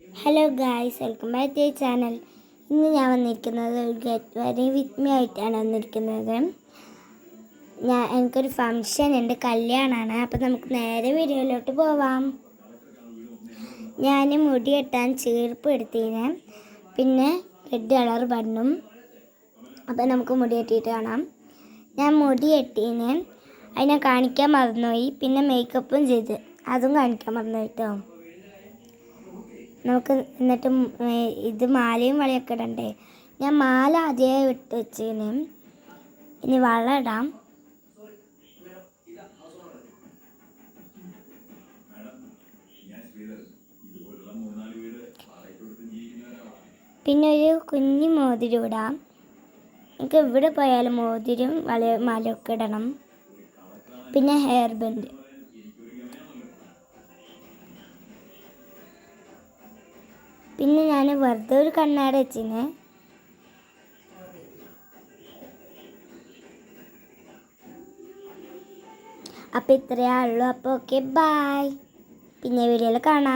Hello guys, welcome back to channel. ഇന്ന് ഞാൻ വന്നിരിക്കുന്നത് ഒരു ഗെറ്റ് വെരി വിത്ത് മീ ആയിട്ടാണ് വന്നിരിക്കുന്നത്. എനിക്കൊരു ഫംഗ്ഷൻ ഉണ്ട്, കല്യാണമാണ്. അപ്പോൾ നമുക്ക് നേരെ വീഡിയോയിലോട്ട് പോവാം. ഞാൻ മുടി കെട്ടാൻ ചീർപ്പ് എടുത്തീന്, പിന്നെ റെഡ് കളർ ബണ്ണും. അപ്പോൾ നമുക്ക് മുടി കെട്ടിയിട്ട് കാണാം. ഞാൻ മുടി കെട്ടീന്, അതിനെ കാണിക്കാൻ മറന്നുപോയി. പിന്നെ മേക്കപ്പും ചെയ്ത് അതും കാണിക്കാൻ മറന്നുപോയി കേട്ടോ. നമുക്ക് എന്നിട്ട് ഇത് മാലയും വളയൊക്കെ ഇടണ്ടേ. ഞാൻ മാല ആദ്യമേ ഇട്ട് വെച്ചതിന്, ഇനി വള ഇടാം. പിന്നെ ഒരു കുഞ്ഞു മോതിരം ഇടാം. എനിക്ക് എവിടെ പോയാലും മോതിരം മാലയൊക്കെ ഇടണം. പിന്നെ ഹെയർ ബാൻഡ്. പിന്നെ ഞാൻ വെറുതെ ഒരു കണ്ണാടി വെച്ചിന്. അപ്പോൾ ഇത്രയേ ഉള്ളൂ. അപ്പോൾ ഓക്കെ, ബൈ. പിന്നെ വീഡിയോയിൽ കാണാം.